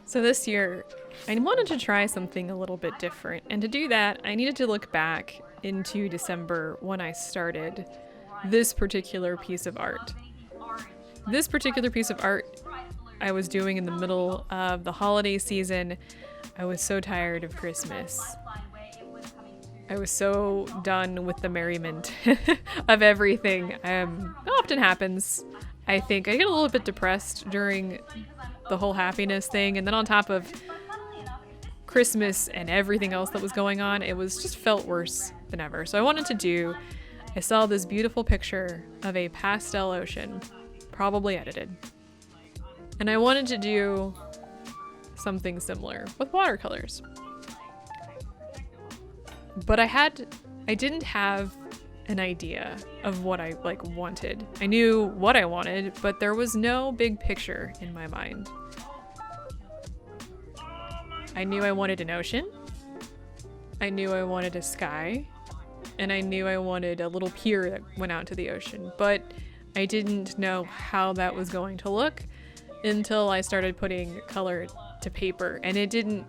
So this year, I wanted to try something a little bit different. And to do that, I needed to look back into December when I started this particular piece of art. This particular piece of art I was doing in the middle of the holiday season. I was so tired of Christmas. I was so done with the merriment of everything. It often happens. I think I get a little bit depressed during the whole happiness thing, and then on top of Christmas and everything else that was going on, it was just felt worse than ever. So I saw this beautiful picture of a pastel ocean, probably edited. And I wanted to do something similar with watercolors. But I didn't have an idea of what I wanted. I knew what I wanted, but there was no big picture in my mind. I knew I wanted an ocean. I knew I wanted a sky. And I knew I wanted a little pier that went out to the ocean. But I didn't know how that was going to look until I started putting color to paper. And it did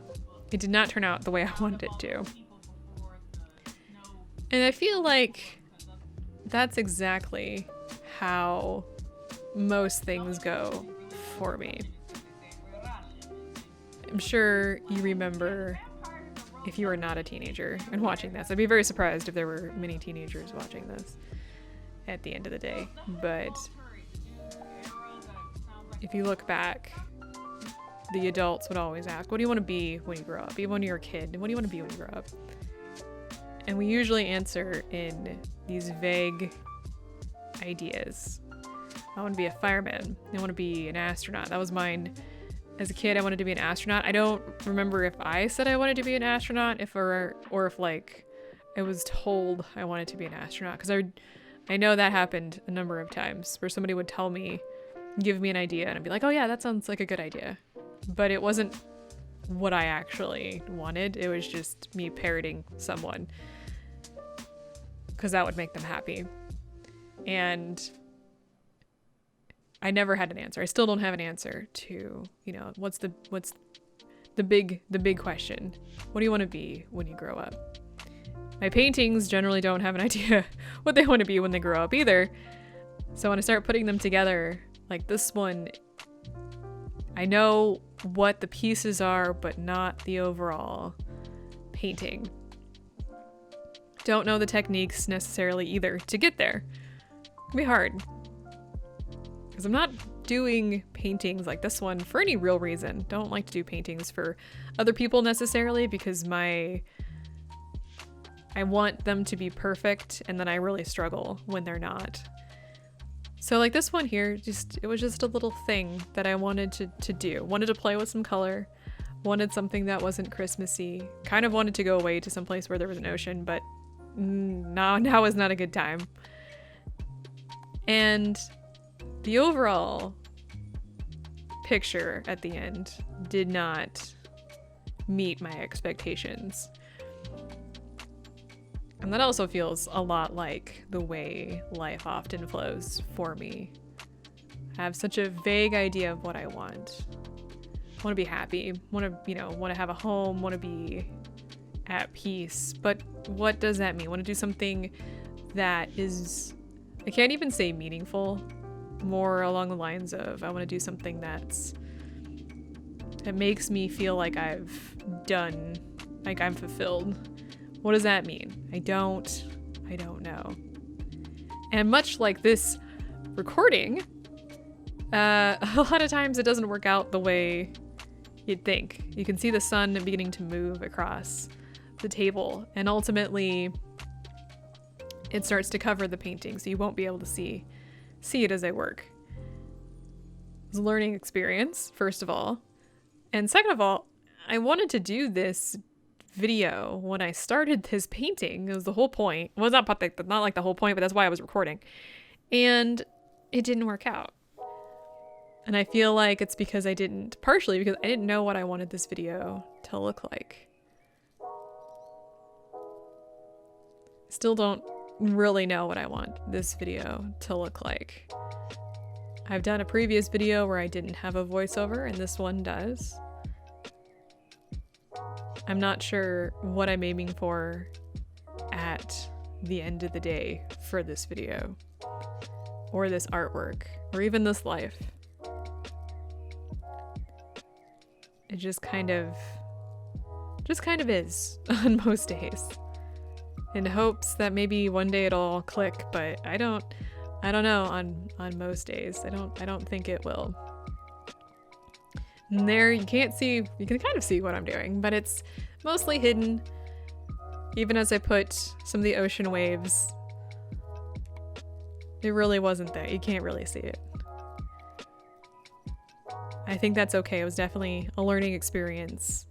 not turn out the way I wanted it to. And I feel like that's exactly how most things go for me. I'm sure you remember, if you are not a teenager and watching this, I'd be very surprised if there were many teenagers watching this at the end of the day. But if you look back, the adults would always ask, what do you want to be when you grow up? Even when you're a kid, what do you want to be when you grow up? And we usually answer in these vague ideas. I want to be a fireman. I want to be an astronaut. That was mine. As a kid, I wanted to be an astronaut. I don't remember if I said I wanted to be an astronaut, or if I was told I wanted to be an astronaut. Because I know that happened a number of times where somebody would give me an idea, and I'd be like, oh yeah, that sounds like a good idea. But it wasn't what I actually wanted. It was just me parroting someone, because that would make them happy. And I never had an answer. I still don't have an answer to, what's the big question. What do you want to be when you grow up? My paintings generally don't have an idea what they want to be when they grow up either. So when I start putting them together, like this one, I know what the pieces are, but not the overall painting. Don't know the techniques necessarily either to get there. It can be hard. Because I'm not doing paintings like this one for any real reason. Don't like to do paintings for other people necessarily, because I want them to be perfect, and then I really struggle when they're not. So like this one here, it was just a little thing that I wanted to do. Wanted to play with some color. Wanted something that wasn't Christmassy. Kind of wanted to go away to some place where there was an ocean, but now is not a good time. And the overall picture at the end did not meet my expectations. And that also feels a lot like the way life often flows for me. I have such a vague idea of what I want. I want to be happy, want to have a home, want to be at peace. But what does that mean? I want to do something that is, I can't even say meaningful, more along the lines of I want to do something that makes me feel like I've done, like I'm fulfilled. What does that mean? I don't know. And much like this recording, a lot of times it doesn't work out the way you'd think. You can see the sun beginning to move across the table, and ultimately it starts to cover the painting, so you won't be able to see it as I work. It was a learning experience, first of all. And second of all, I wanted to do this video when I started this painting. It was the whole point. Well, not like the whole point, but that's why I was recording. And it didn't work out. And I feel like it's partially because I didn't know what I wanted this video to look like. Still don't really know what I want this video to look like. I've done a previous video where I didn't have a voiceover, and this one does. I'm not sure what I'm aiming for at the end of the day for this video, or this artwork, or even this life. It just kind of is on most days, in hopes that maybe one day it'll all click, but I don't know on most days. I don't think it will. And there you can kind of see what I'm doing, but it's mostly hidden. Even as I put some of the ocean waves, it really wasn't there. You can't really see it. I think that's okay. It was definitely a learning experience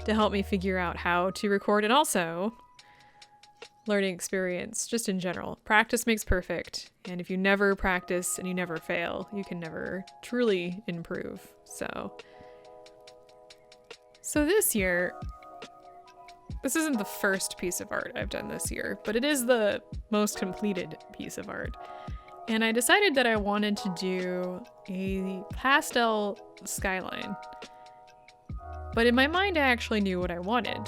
to help me figure out how to record, and also learning experience just in general. Practice makes perfect, and if you never practice and you never fail, you can never truly improve. So this year, this isn't the first piece of art I've done this year, but it is the most completed piece of art. And I decided that I wanted to do a pastel skyline. But in my mind, I actually knew what I wanted.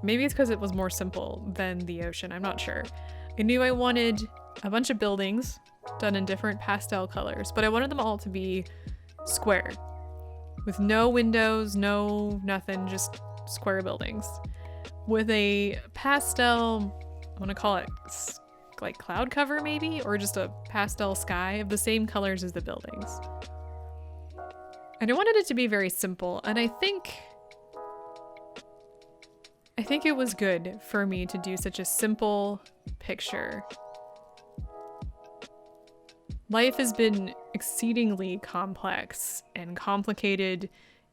Maybe it's because it was more simple than the ocean, I'm not sure. I knew I wanted a bunch of buildings done in different pastel colors, but I wanted them all to be square, with no windows, no nothing, just square buildings. With a pastel, I want to call it like cloud cover maybe, or just a pastel sky of the same colors as the buildings. And I wanted it to be very simple, and I think it was good for me to do such a simple picture. Life has been exceedingly complex and complicated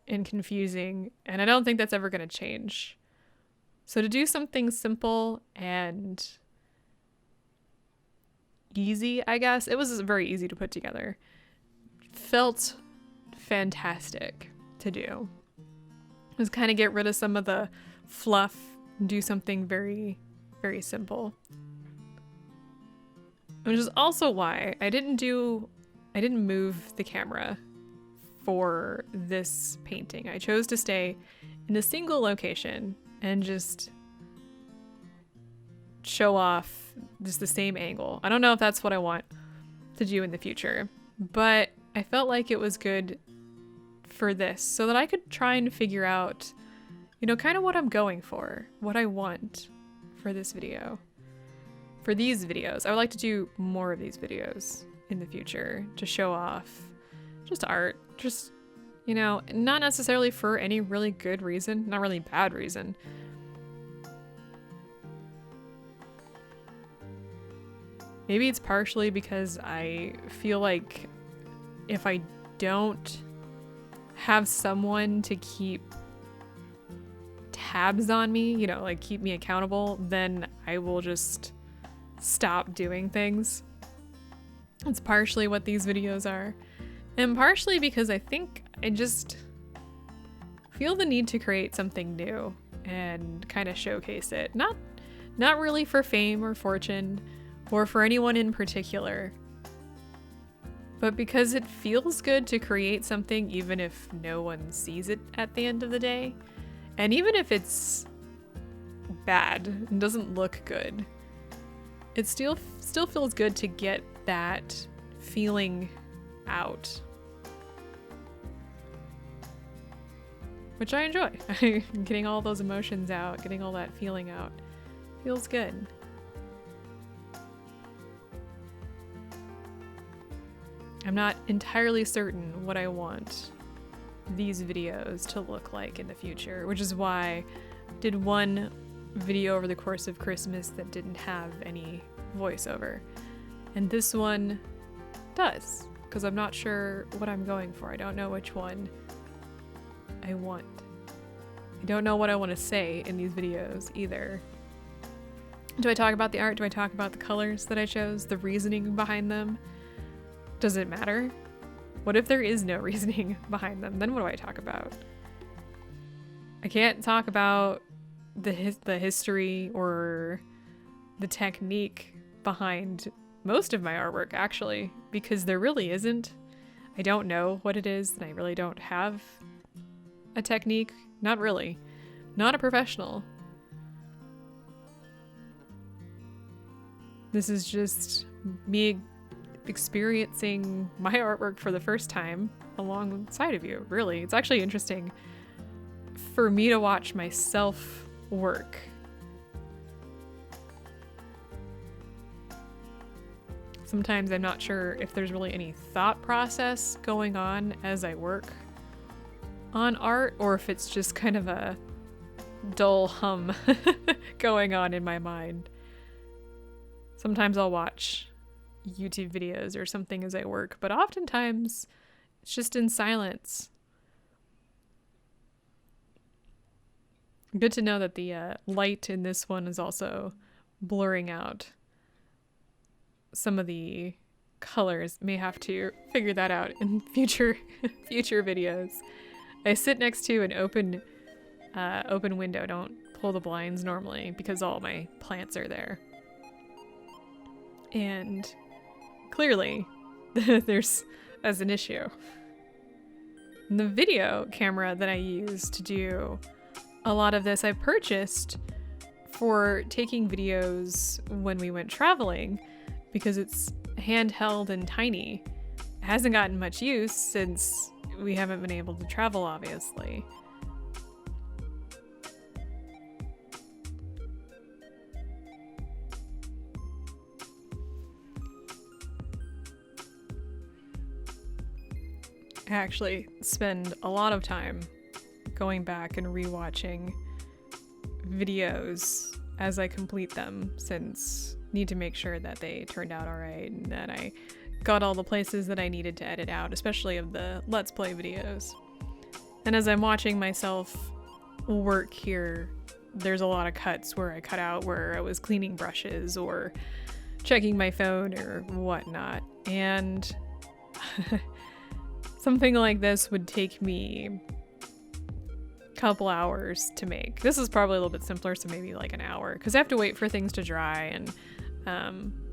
and confusing, and I don't think that's ever going to change. So to do something simple and easy, I guess, it was very easy to put together. Felt fantastic to do. Just kind of get rid of some of the fluff and do something very, very simple. Which is also why I didn't move the camera for this painting. I chose to stay in a single location and just show off just the same angle. I don't know if that's what I want to do in the future, but I felt like it was good for this so that I could try and figure out, kind of what I'm going for, what I want for this video. For these videos, I would like to do more of these videos in the future to show off just art, just, not necessarily for any really good reason, not really bad reason. Maybe it's partially because I feel like if I don't have someone to keep tabs on me, like keep me accountable, then I will just stop doing things. It's partially what these videos are, and partially because I think I just feel the need to create something new and kind of showcase it. Not really for fame or fortune or for anyone in particular, but because it feels good to create something even if no one sees it at the end of the day. And even if it's bad and doesn't look good, it still feels good to get that feeling out, which I enjoy. Getting all those emotions out, getting all that feeling out, feels good. I'm not entirely certain what I want these videos to look like in the future, which is why I did one video over the course of Christmas that didn't have any voiceover. And this one does, because I'm not sure what I'm going for. I don't know which one I want. I don't know what I want to say in these videos either. Do I talk about the art? Do I talk about the colors that I chose? The reasoning behind them? Does it matter? What if there is no reasoning behind them? Then what do I talk about? I can't talk about the history or the technique behind most of my artwork, actually, because there really isn't. I don't know what it is, and I really don't have a technique. Not really. not a professional. This is just me experiencing my artwork for the first time alongside of you, really. It's actually interesting for me to watch myself work. Sometimes I'm not sure if there's really any thought process going on as I work on art, or if it's just kind of a dull hum going on in my mind. Sometimes I'll watch YouTube videos or something as I work, but oftentimes it's just in silence. Good to know that the light in this one is also blurring out some of the colors. May have to figure that out in future videos. I sit next to an open window. Don't pull the blinds normally because all my plants are there. And clearly there's an issue. And the video camera that I use to do a lot of this I purchased for taking videos when we went traveling, because it's handheld and tiny. It hasn't gotten much use since we haven't been able to travel, obviously. I actually spend a lot of time going back and rewatching videos as I complete them, since need to make sure that they turned out all right and that I got all the places that I needed to edit out, especially of the Let's Play videos. And as I'm watching myself work here, there's a lot of cuts where I cut out where I was cleaning brushes or checking my phone or whatnot. And something like this would take me a couple hours to make. This is probably a little bit simpler, so maybe like an hour, because I have to wait for things to dry and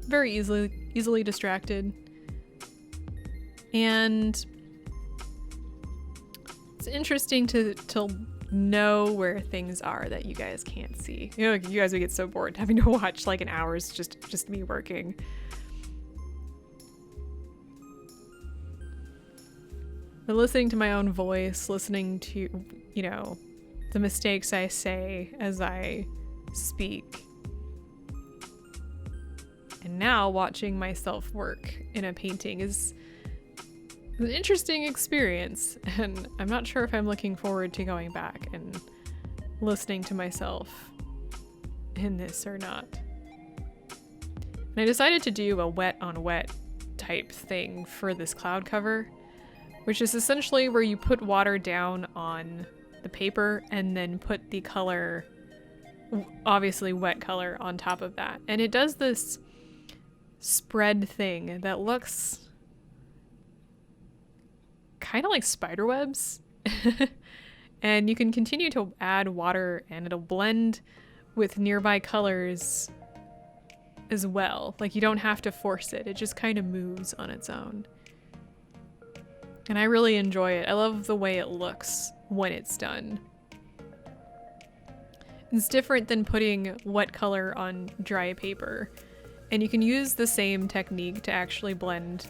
very easily distracted. And it's interesting to know where things are that you guys can't see. You know, you guys would get so bored having to watch like an hour's just me working. But listening to my own voice, listening to, you know, the mistakes I say as I speak. And now watching myself work in a painting is an interesting experience, and I'm not sure if I'm looking forward to going back and listening to myself in this or not. And I decided to do a wet on wet type thing for this cloud cover, which is essentially where you put water down on the paper and then put the color, obviously wet color, on top of that. And it does this spread thing that looks kind of like spider webs. And you can continue to add water and it'll blend with nearby colors as well. Like, you don't have to force it. It just kind of moves on its own. And I really enjoy it. I love the way it looks when it's done. It's different than putting wet color on dry paper. And you can use the same technique to actually blend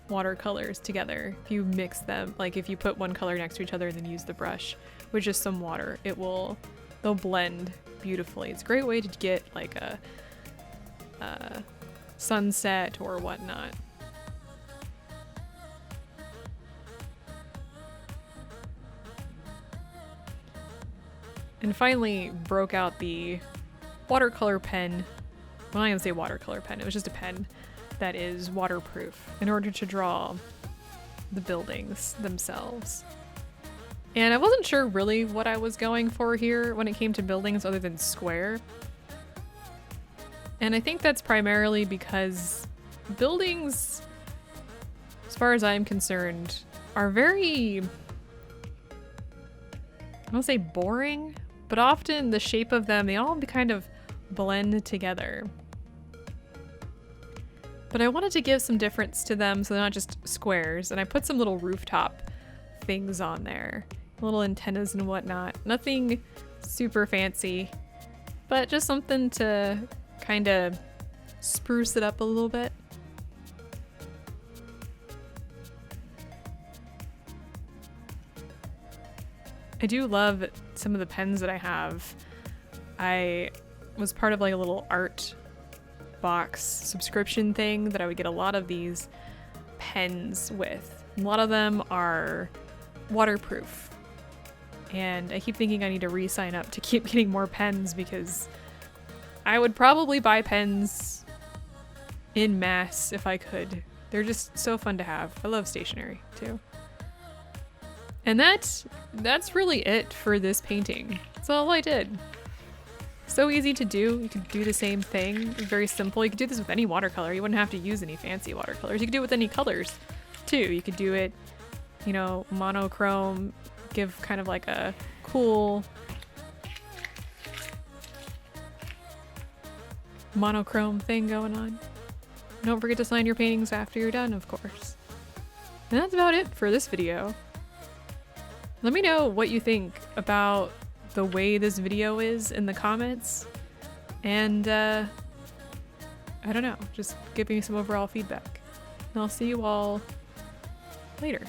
watercolors together. If you mix them, like if you put one color next to each other and then use the brush with just some water, they'll blend beautifully. It's a great way to get like a sunset or whatnot. And finally broke out the watercolor pen. Well, I'm not gonna say watercolor pen, it was just a pen that is waterproof in order to draw the buildings themselves. And I wasn't sure really what I was going for here when it came to buildings other than square. And I think that's primarily because buildings, as far as I'm concerned, are very, I won't say boring, but often the shape of them, they all kind of blend together. But I wanted to give some difference to them so they're not just squares, and I put some little rooftop things on there. little antennas and whatnot. Nothing super fancy, but just something to kind of spruce it up a little bit. I do love some of the pens that I have. I was part of like a little art box subscription thing that I would get a lot of these pens with. A lot of them are waterproof. And I keep thinking I need to re-sign up to keep getting more pens because I would probably buy pens in mass if I could. They're just so fun to have. I love stationery too. And that's really it for this painting. That's all I did. So easy to do. You could do the same thing. It's very simple. You could do this with any watercolor. You wouldn't have to use any fancy watercolors. You could do it with any colors too. You could do it, you know, monochrome, give kind of like a cool monochrome thing going on. Don't forget to sign your paintings after you're done, of course. And that's about it for this video. Let me know what you think about the way this video is in the comments. And I don't know, just give me some overall feedback. And I'll see you all later.